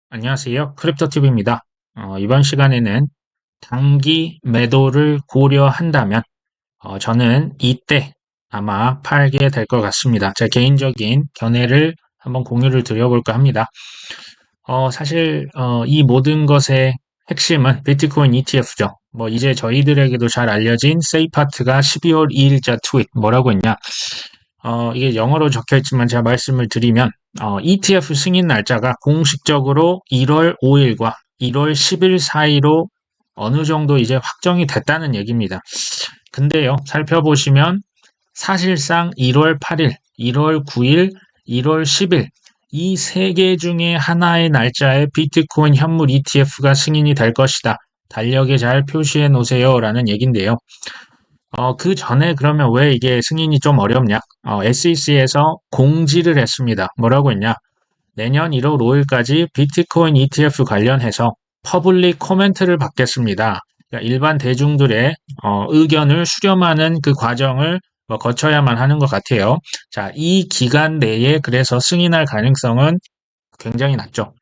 안녕하세요. 크립토TV입니다. 이번 시간에는 단기 매도를 고려한다면, 저는 이때 아마 팔게 될 것 같습니다. 제 개인적인 견해를 한번 공유를 드려볼까 합니다. 사실, 이 모든 것의 핵심은 비트코인 ETF죠. 뭐, 이제 저희들에게도 잘 알려진 세이파트가 12월 2일자 트윗 뭐라고 했냐. 이게 영어로 적혀 있지만 제가 말씀을 드리면, ETF 승인 날짜가 공식적으로 1월 5일과 1월 10일 사이로 어느 정도 이제 확정이 됐다는 얘기입니다. 근데요, 살펴보시면 사실상 1월 8일, 1월 9일, 1월 10일 이 세 개 중에 하나의 날짜에 비트코인 현물 ETF가 승인이 될 것이다. 달력에 잘 표시해 놓으세요. 라는 얘기인데요. 그 전에 그러면 왜 이게 승인이 좀 어렵냐? SEC에서 공지를 했습니다. 뭐라고 했냐? 내년 1월 5일까지 비트코인 ETF 관련해서 퍼블릭 코멘트를 받겠습니다. 그러니까 일반 대중들의 의견을 수렴하는 그 과정을 뭐 거쳐야만 하는 것 같아요. 자, 이 기간 내에 그래서 승인할 가능성은 굉장히 낮죠.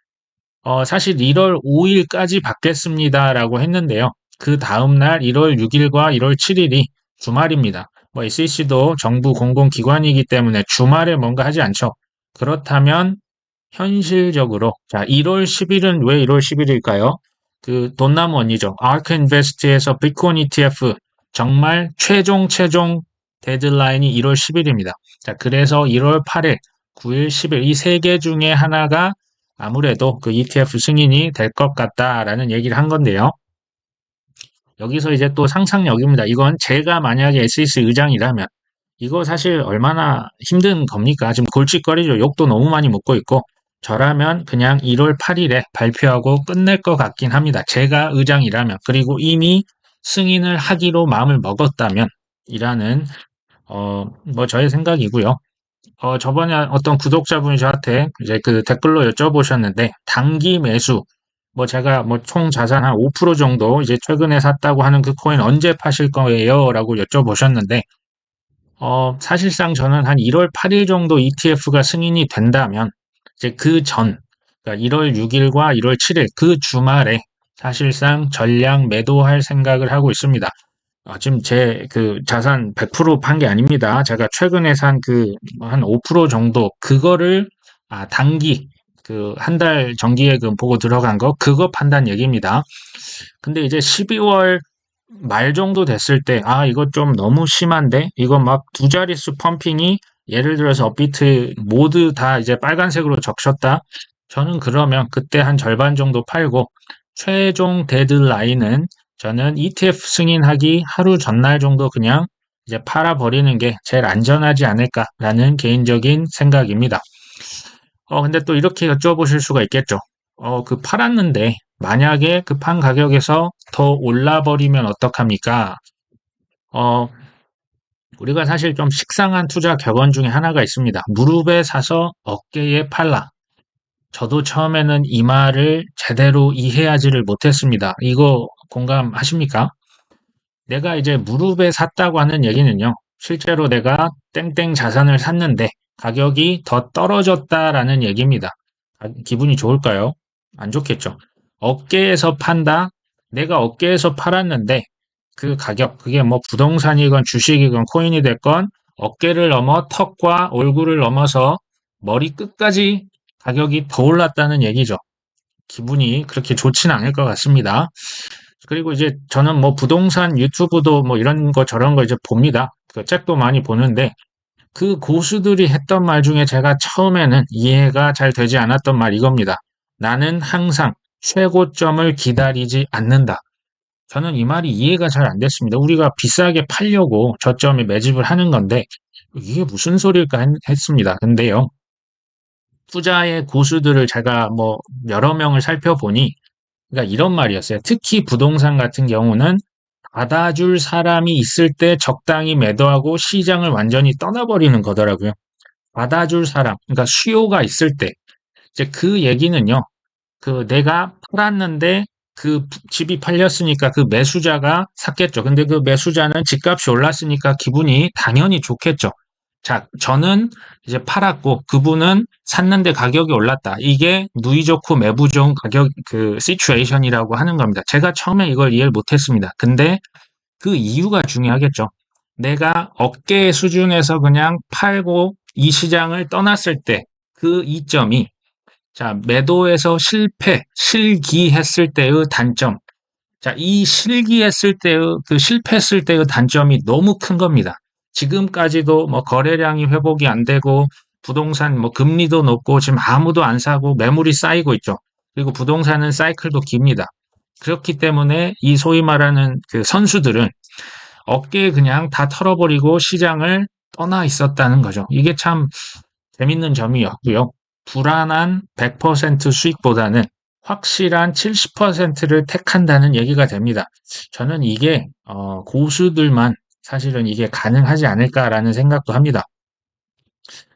사실 1월 5일까지 받겠습니다라고 했는데요. 그 다음날 1월 6일과 1월 7일이 주말입니다. 뭐 SEC도 정부 공공기관이기 때문에 주말에 뭔가 하지 않죠. 그렇다면 현실적으로 자 1월 10일은 왜 1월 10일일까요? 그 돈나무 언니죠. 아크 인베스트에서 비트코인 ETF 정말 최종 데드라인이 1월 10일입니다. 자 그래서 1월 8일, 9일, 10일 이 세 개 중에 하나가 아무래도 그 ETF 승인이 될 것 같다라는 얘기를 한 건데요. 여기서 이제 또 상상력입니다. 이건 제가 만약에 SEC 의장이라면 이거 사실 얼마나 힘든 겁니까? 지금 골칫거리죠. 욕도 너무 많이 먹고 있고 저라면 그냥 1월 8일에 발표하고 끝낼 것 같긴 합니다. 제가 의장이라면 그리고 이미 승인을 하기로 마음을 먹었다면 이라는 뭐 저의 생각이고요. 저번에 어떤 구독자분이 저한테 이제 그 댓글로 여쭤보셨는데, 단기 매수, 뭐 제가 뭐 총 자산 한 5% 정도 이제 최근에 샀다고 하는 그 코인 언제 파실 거예요? 라고 여쭤보셨는데, 사실상 저는 한 1월 8일 정도 ETF가 승인이 된다면, 이제 그 전, 그러니까 1월 6일과 1월 7일 그 주말에 사실상 전량 매도할 생각을 하고 있습니다. 지금 제 그 자산 100% 판 게 아닙니다. 제가 최근에 산 그 한 5% 정도 그거를 단기 그 한 달 정기예금 보고 들어간 거 그거 판단 얘기입니다. 근데 이제 12월 말 정도 됐을 때 이거 좀 너무 심한데 이거 막 두 자릿수 펌핑이 예를 들어서 업비트 모두 다 이제 빨간색으로 적셨다. 저는 그러면 그때 한 절반 정도 팔고 최종 데드라인은 저는 ETF 승인하기 하루 전날 정도 그냥 이제 팔아버리는 게 제일 안전하지 않을까라는 개인적인 생각입니다. 근데 또 이렇게 여쭤보실 수가 있겠죠. 그 팔았는데 만약에 그 판 가격에서 더 올라버리면 어떡합니까? 어, 우리가 사실 좀 식상한 투자 격언 중에 하나가 있습니다. 무릎에 사서 어깨에 팔라. 저도 처음에는 이 말을 제대로 이해하지를 못했습니다. 이거 공감하십니까? 내가 이제 무릎에 샀다고 하는 얘기는요. 실제로 내가 땡땡 자산을 샀는데 가격이 더 떨어졌다라는 얘기입니다. 기분이 좋을까요? 안 좋겠죠. 어깨에서 판다? 내가 어깨에서 팔았는데 그 가격, 그게 뭐 부동산이건 주식이건 코인이 됐건 어깨를 넘어 턱과 얼굴을 넘어서 머리 끝까지 가격이 더 올랐다는 얘기죠. 기분이 그렇게 좋지는 않을 것 같습니다. 그리고 이제 저는 뭐 부동산 유튜브도 뭐 이런 거 저런 거 이제 봅니다. 그 책도 많이 보는데 그 고수들이 했던 말 중에 제가 처음에는 이해가 잘 되지 않았던 말 이겁니다. 나는 항상 최고점을 기다리지 않는다. 저는 이 말이 이해가 잘 안 됐습니다. 우리가 비싸게 팔려고 저점에 매집을 하는 건데 이게 무슨 소리일까 했습니다. 근데요. 투자의 고수들을 제가 뭐 여러 명을 살펴보니 그러니까 이런 말이었어요. 특히 부동산 같은 경우는 받아줄 사람이 있을 때 적당히 매도하고 시장을 완전히 떠나버리는 거더라고요. 받아줄 사람, 그러니까 수요가 있을 때. 이제 그 얘기는요. 그 내가 팔았는데 그 집이 팔렸으니까 그 매수자가 샀겠죠. 근데 그 매수자는 집값이 올랐으니까 기분이 당연히 좋겠죠. 자, 저는 이제 팔았고 그분은 샀는데 가격이 올랐다. 이게 누이 좋고 매부 좋은 가격 그 시츄에이션이라고 하는 겁니다. 제가 처음에 이걸 이해를 못했습니다. 근데 그 이유가 중요하겠죠. 내가 어깨 수준에서 그냥 팔고 이 시장을 떠났을 때 그 이점이 자, 매도에서 실기했을 때의 단점. 자, 이 실기했을 때의 그 실패했을 때의 단점이 너무 큰 겁니다. 지금까지도 뭐 거래량이 회복이 안 되고 부동산 뭐 금리도 높고 지금 아무도 안 사고 매물이 쌓이고 있죠. 그리고 부동산은 사이클도 깁니다. 그렇기 때문에 이 소위 말하는 그 선수들은 어깨에 그냥 다 털어버리고 시장을 떠나 있었다는 거죠. 이게 참 재밌는 점이었고요. 불안한 100% 수익보다는 확실한 70%를 택한다는 얘기가 됩니다. 저는 이게 고수들만 사실은 이게 가능하지 않을까라는 생각도 합니다.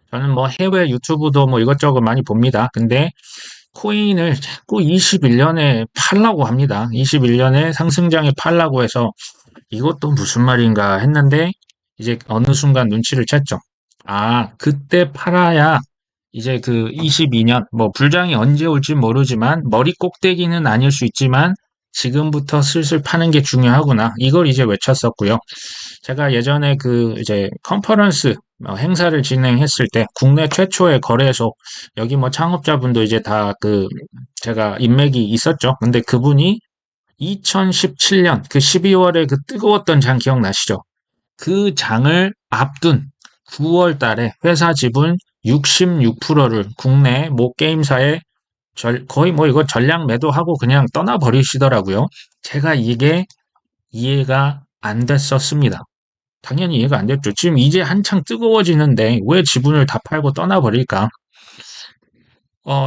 저는 뭐 해외 유튜브도 뭐 이것저것 많이 봅니다. 근데 코인을 자꾸 21년에 팔라고 합니다. 21년에 상승장에 팔라고 해서 이것도 무슨 말인가 했는데 이제 어느 순간 눈치를 챘죠. 아, 그때 팔아야 이제 그 22년, 뭐 불장이 언제 올지 모르지만 머리 꼭대기는 아닐 수 있지만 지금부터 슬슬 파는 게 중요하구나. 이걸 이제 외쳤었고요. 제가 예전에 그 이제 컨퍼런스 행사를 진행했을 때 국내 최초의 거래소 여기 뭐 창업자분도 이제 다 그 제가 인맥이 있었죠. 근데 그분이 2017년 그 12월에 그 뜨거웠던 장 기억나시죠? 그 장을 앞둔 9월 달에 회사 지분 66%를 국내 모 게임사에 거의 뭐 이거 전량 매도하고 그냥 떠나버리시더라고요. 제가 이게 이해가 안 됐었습니다. 당연히 이해가 안 됐죠. 지금 이제 한창 뜨거워지는데 왜 지분을 다 팔고 떠나버릴까?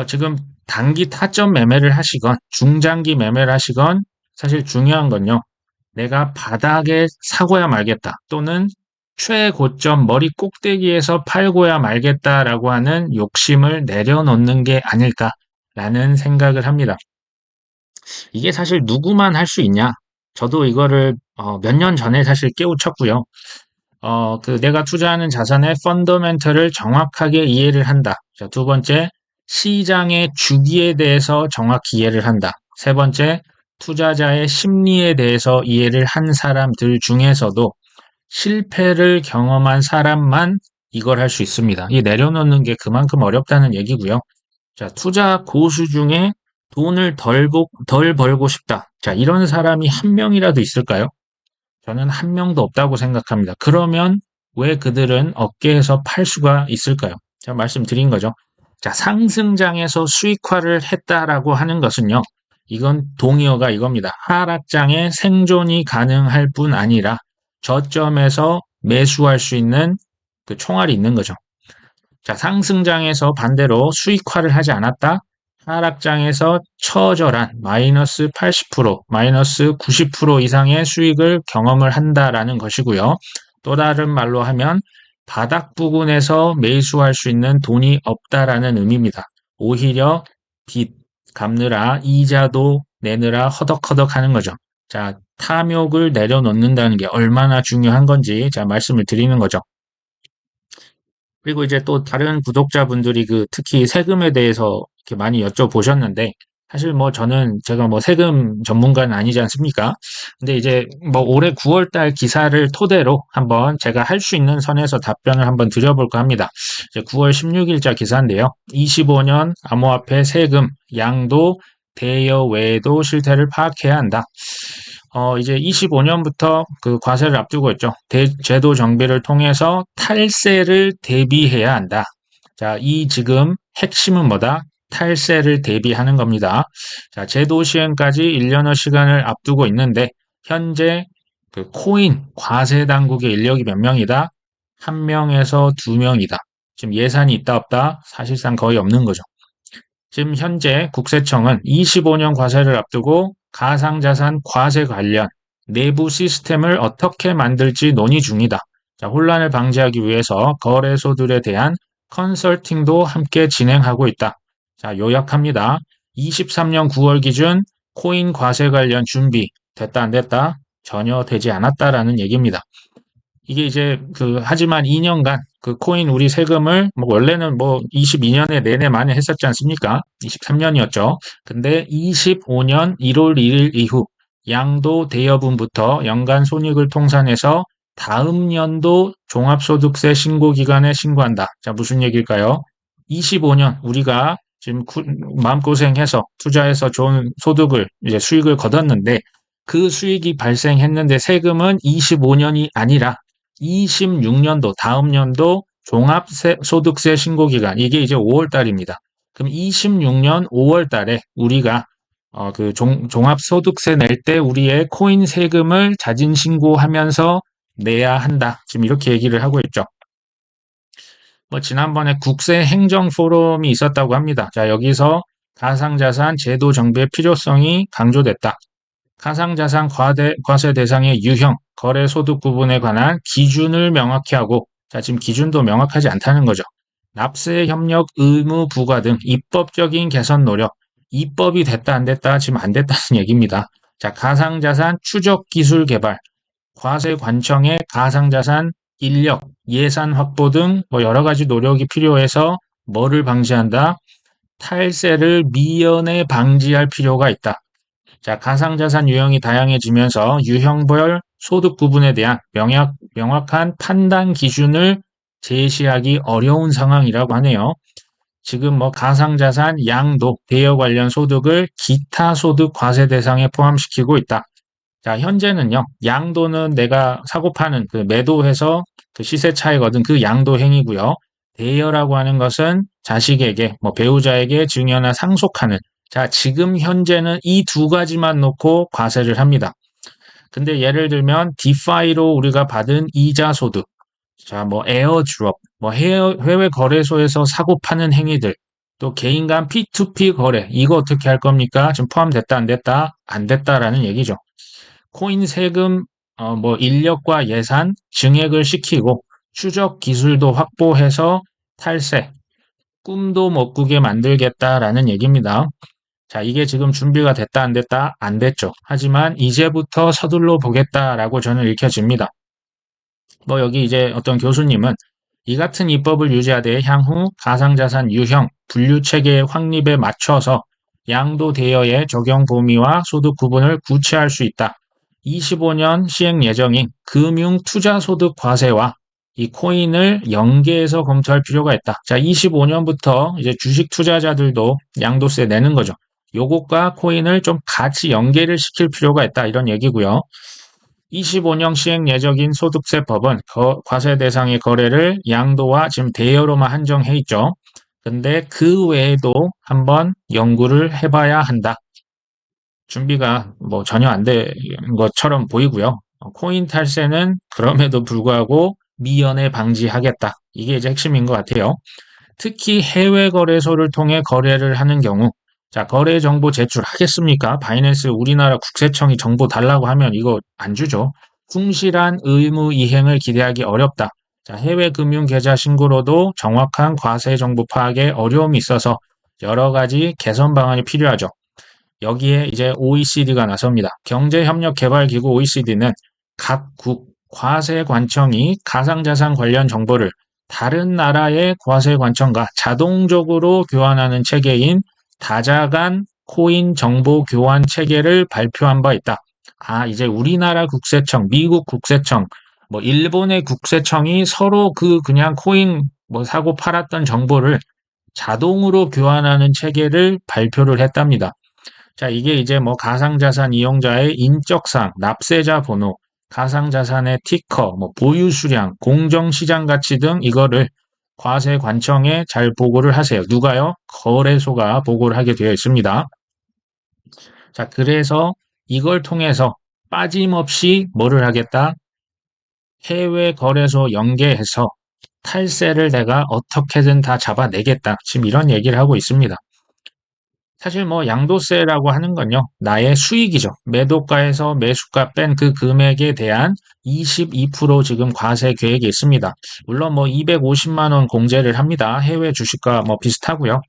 지금 단기 타점 매매를 하시건 중장기 매매를 하시건 사실 중요한 건요. 내가 바닥에 사고야 말겠다. 또는 최고점 머리 꼭대기에서 팔고야 말겠다라고 하는 욕심을 내려놓는 게 아닐까라는 생각을 합니다. 이게 사실 누구만 할 수 있냐? 저도 이거를 몇 년 전에 사실 깨우쳤고요. 그 내가 투자하는 자산의 펀더멘털을 정확하게 이해를 한다. 자, 두 번째, 시장의 주기에 대해서 정확히 이해를 한다. 세 번째, 투자자의 심리에 대해서 이해를 한 사람들 중에서도 실패를 경험한 사람만 이걸 할 수 있습니다. 이 내려놓는 게 그만큼 어렵다는 얘기고요. 자, 투자 고수 중에 돈을 덜 벌고 싶다. 자, 이런 사람이 한 명이라도 있을까요? 저는 한 명도 없다고 생각합니다. 그러면 왜 그들은 어깨에서 팔 수가 있을까요? 제가 말씀드린 거죠. 자, 상승장에서 수익화를 했다라고 하는 것은요. 이건 동의어가 이겁니다. 하락장에 생존이 가능할 뿐 아니라 저점에서 매수할 수 있는 그 총알이 있는 거죠. 자, 상승장에서 반대로 수익화를 하지 않았다. 하락장에서 처절한 마이너스 80%, 마이너스 90% 이상의 수익을 경험을 한다라는 것이고요. 또 다른 말로 하면 바닥 부근에서 매수할 수 있는 돈이 없다라는 의미입니다. 오히려 빚 갚느라 이자도 내느라 허덕허덕 하는 거죠. 자, 탐욕을 내려놓는다는 게 얼마나 중요한 건지 제가 말씀을 드리는 거죠. 그리고 이제 또 다른 구독자분들이 그 특히 세금에 대해서 이렇게 많이 여쭤보셨는데 사실 뭐 저는 제가 뭐 세금 전문가는 아니지 않습니까? 근데 이제 뭐 올해 9월 달 기사를 토대로 한번 제가 할 수 있는 선에서 답변을 한번 드려볼까 합니다. 이제 9월 16일자 기사인데요. 25년 암호화폐 세금 양도 대여 외에도 실태를 파악해야 한다. 이제 25년부터 그 과세를 앞두고 있죠. 제도 정비를 통해서 탈세를 대비해야 한다. 자, 이 지금 핵심은 뭐다? 탈세를 대비하는 겁니다. 자, 제도 시행까지 1년의 시간을 앞두고 있는데, 현재 그 코인 과세 당국의 인력이 몇 명이다? 1명에서 2명이다. 지금 예산이 있다 없다? 사실상 거의 없는 거죠. 지금 현재 국세청은 25년 과세를 앞두고 가상자산 과세 관련 내부 시스템을 어떻게 만들지 논의 중이다. 자, 혼란을 방지하기 위해서 거래소들에 대한 컨설팅도 함께 진행하고 있다. 자, 요약합니다. 23년 9월 기준 코인 과세 관련 준비 됐다 안 됐다? 전혀 되지 않았다라는 얘기입니다. 이게 이제 하지만 2년간 그 코인 우리 세금을 뭐 원래는 뭐 22년에 내내 많이 했었지 않습니까? 23년이었죠. 근데 25년 1월 1일 이후 양도 대여분부터 연간 손익을 통산해서 다음 연도 종합소득세 신고 기간에 신고한다. 자, 무슨 얘기일까요? 25년 우리가 지금 마음고생해서 투자해서 좋은 소득을 이제 수익을 거뒀는데 그 수익이 발생했는데 세금은 25년이 아니라 26년도 다음 연도 종합소득세 신고 기간 이게 이제 5월 달입니다. 그럼 26년 5월 달에 우리가 그 종합소득세 낼 때 우리의 코인 세금을 자진 신고하면서 내야 한다. 지금 이렇게 얘기를 하고 있죠. 뭐 지난번에 국세 행정 포럼이 있었다고 합니다. 자, 여기서 가상자산 제도 정비의 필요성이 강조됐다. 가상자산 과세 대상의 유형, 거래 소득 구분에 관한 기준을 명확히 하고, 자, 지금 기준도 명확하지 않다는 거죠. 납세 협력 의무 부과 등 입법적인 개선 노력, 입법이 됐다 안 됐다 지금 안 됐다는 얘기입니다. 자, 가상자산 추적 기술 개발, 과세관청의 가상자산 인력, 예산 확보 등 뭐 여러 가지 노력이 필요해서 뭐를 방지한다? 탈세를 미연에 방지할 필요가 있다. 자, 가상자산 유형이 다양해지면서 유형별 소득 구분에 대한 명확한 판단 기준을 제시하기 어려운 상황이라고 하네요. 지금 뭐 가상자산, 양도, 대여 관련 소득을 기타 소득 과세 대상에 포함시키고 있다. 자, 현재는요, 양도는 내가 사고 파는 그 매도해서 그 시세 차익 얻은 그 양도 행위고요. 대여라고 하는 것은 자식에게, 뭐 배우자에게 증여나 상속하는. 자, 지금 현재는 이 두 가지만 놓고 과세를 합니다. 근데 예를 들면 디파이로 우리가 받은 이자 소득, 자, 뭐 에어드롭, 뭐 해외 거래소에서 사고 파는 행위들, 또 개인 간 P2P 거래, 이거 어떻게 할 겁니까? 지금 포함됐다, 안 됐다? 안 됐다라는 얘기죠. 코인 세금, 뭐 인력과 예산, 증액을 시키고 추적 기술도 확보해서 탈세, 꿈도 못 꾸게 만들겠다라는 얘기입니다. 자, 이게 지금 준비가 됐다 안 됐다? 안 됐죠. 하지만 이제부터 서둘러 보겠다라고 저는 읽혀집니다. 뭐 여기 이제 어떤 교수님은 이 같은 입법을 유지하되 향후 가상자산 유형, 분류 체계의 확립에 맞춰서 양도 대여의 적용 범위와 소득 구분을 구체화할 수 있다. 25년 시행 예정인 금융 투자 소득 과세와 이 코인을 연계해서 검토할 필요가 있다. 자, 25년부터 이제 주식 투자자들도 양도세 내는 거죠. 요것과 코인을 좀 같이 연계를 시킬 필요가 있다. 이런 얘기고요. 25년 시행 예정인 소득세법은 과세 대상의 거래를 양도와 지금 대여로만 한정해 있죠. 근데 그 외에도 한번 연구를 해봐야 한다. 준비가 뭐 전혀 안 된 것처럼 보이고요. 코인 탈세는 그럼에도 불구하고 미연에 방지하겠다. 이게 이제 핵심인 것 같아요. 특히 해외 거래소를 통해 거래를 하는 경우, 자, 거래 정보 제출하겠습니까? 바이낸스 우리나라 국세청이 정보 달라고 하면 이거 안 주죠. 충실한 의무 이행을 기대하기 어렵다. 자, 해외 금융 계좌 신고로도 정확한 과세 정보 파악에 어려움이 있어서 여러 가지 개선 방안이 필요하죠. 여기에 이제 OECD가 나섭니다. 경제협력개발기구 OECD는 각국 과세관청이 가상자산 관련 정보를 다른 나라의 과세관청과 자동적으로 교환하는 체계인 다자간 코인 정보 교환 체계를 발표한 바 있다. 아, 이제 우리나라 국세청, 미국 국세청, 뭐 일본의 국세청이 서로 그냥 코인 뭐 사고 팔았던 정보를 자동으로 교환하는 체계를 발표를 했답니다. 자, 이게 이제 뭐 가상자산 이용자의 인적사항, 납세자 번호, 가상자산의 티커, 뭐 보유 수량, 공정시장 가치 등 이거를 과세관청에 잘 보고를 하세요. 누가요? 거래소가 보고를 하게 되어 있습니다. 자, 그래서 이걸 통해서 빠짐없이 뭐를 하겠다? 해외 거래소 연계해서 탈세를 내가 어떻게든 다 잡아내겠다. 지금 이런 얘기를 하고 있습니다. 사실 뭐 양도세라고 하는 건요, 나의 수익이죠. 매도가에서 매수가 뺀 그 금액에 대한 22% 지금 과세 계획이 있습니다. 물론 뭐 250만 원 공제를 합니다. 해외 주식과 뭐 비슷하고요.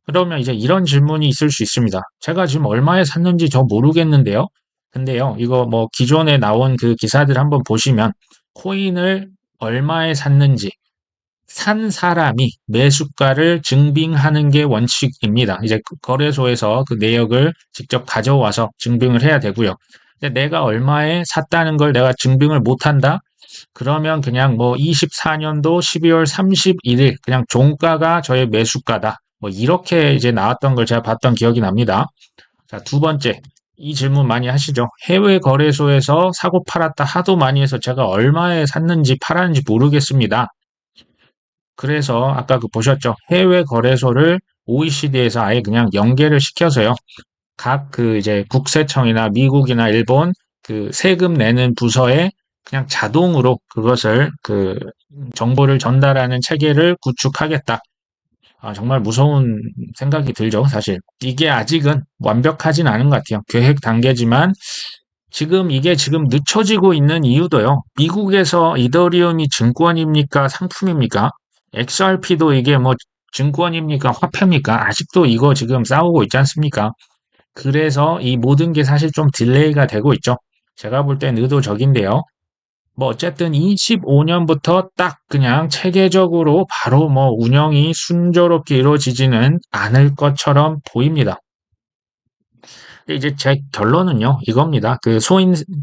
그러면 이제 이런 질문이 있을 수 있습니다. 제가 지금 얼마에 샀는지 저 모르겠는데요. 근데요, 이거 뭐 기존에 나온 그 기사들 한번 보시면 코인을 얼마에 샀는지, 산 사람이 매수가를 증빙하는 게 원칙입니다. 이제 거래소에서 그 내역을 직접 가져와서 증빙을 해야 되고요. 근데 내가 얼마에 샀다는 걸 내가 증빙을 못한다? 그러면 그냥 뭐 24년도 12월 31일 그냥 종가가 저의 매수가다. 뭐 이렇게 이제 나왔던 걸 제가 봤던 기억이 납니다. 자, 두 번째. 이 질문 많이 하시죠. 해외 거래소에서 사고 팔았다 하도 많이 해서 제가 얼마에 샀는지 팔았는지 모르겠습니다. 그래서 아까 그 보셨죠? 해외 거래소를 OECD에서 아예 그냥 연계를 시켜서요. 각 그 이제 국세청이나 미국이나 일본 그 세금 내는 부서에 그냥 자동으로 그것을 그 정보를 전달하는 체계를 구축하겠다. 아, 정말 무서운 생각이 들죠, 사실. 이게 아직은 완벽하진 않은 것 같아요. 계획 단계지만 지금 이게 지금 늦춰지고 있는 이유도요. 미국에서 이더리움이 증권입니까? 상품입니까? XRP도 이게 뭐 증권입니까? 화폐입니까? 아직도 이거 지금 싸우고 있지 않습니까? 그래서 이 모든 게 사실 좀 딜레이가 되고 있죠. 제가 볼 땐 의도적인데요. 뭐 어쨌든 25년부터 딱 그냥 체계적으로 바로 뭐 운영이 순조롭게 이루어지지는 않을 것처럼 보입니다. 근데 이제 제 결론은요, 이겁니다. 그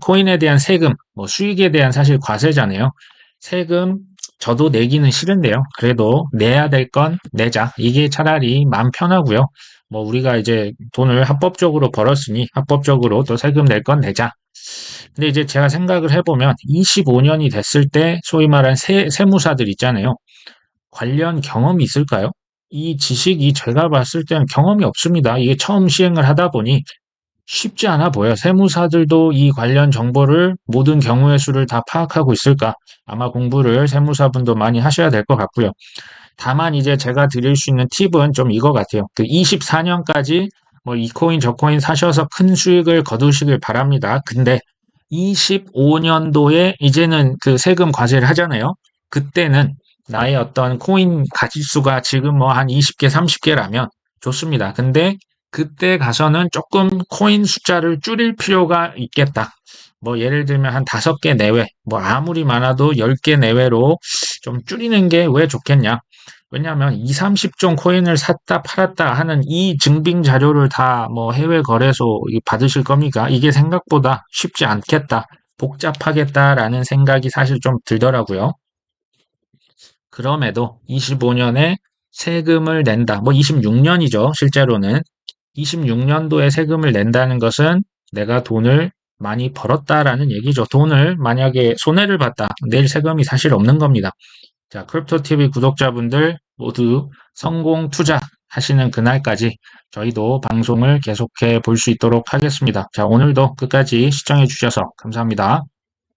코인에 대한 세금, 뭐 수익에 대한 사실 과세잖아요. 세금 저도 내기는 싫은데요. 그래도 내야 될 건 내자. 이게 차라리 마음 편하고요. 뭐 우리가 이제 돈을 합법적으로 벌었으니 합법적으로 또 세금 낼 건 내자. 근데 이제 제가 생각을 해보면 25년이 됐을 때 소위 말한 세무사들 있잖아요. 관련 경험이 있을까요? 이 지식이 제가 봤을 때는 경험이 없습니다. 이게 처음 시행을 하다 보니 쉽지 않아 보여. 세무사들도 이 관련 정보를 모든 경우의 수를 다 파악하고 있을까? 아마 공부를 세무사분도 많이 하셔야 될 것 같고요. 다만 이제 제가 드릴 수 있는 팁은 좀 이거 같아요. 그 24년까지 뭐 이 코인 저 코인 사셔서 큰 수익을 거두시길 바랍니다. 근데 25년도에 이제는 그 세금 과세를 하잖아요. 그때는 나의 어떤 코인 가짓수가 지금 뭐 한 20개, 30개라면 좋습니다. 근데 그때 가서는 조금 코인 숫자를 줄일 필요가 있겠다. 뭐 예를 들면 한 5개 내외, 뭐 아무리 많아도 10개 내외로 좀 줄이는 게 왜 좋겠냐? 왜냐하면 2, 30종 코인을 샀다 팔았다 하는 이 증빙 자료를 다 뭐 해외 거래소 받으실 겁니까? 이게 생각보다 쉽지 않겠다. 복잡하겠다라는 생각이 사실 좀 들더라고요. 그럼에도 25년에 세금을 낸다. 뭐 26년이죠, 실제로는. 26년도에 세금을 낸다는 것은 내가 돈을 많이 벌었다라는 얘기죠. 돈을 만약에 손해를 봤다. 낼 세금이 사실 없는 겁니다. 자, 크립토TV 구독자분들 모두 성공 투자 하시는 그날까지 저희도 방송을 계속해 볼 수 있도록 하겠습니다. 자, 오늘도 끝까지 시청해 주셔서 감사합니다.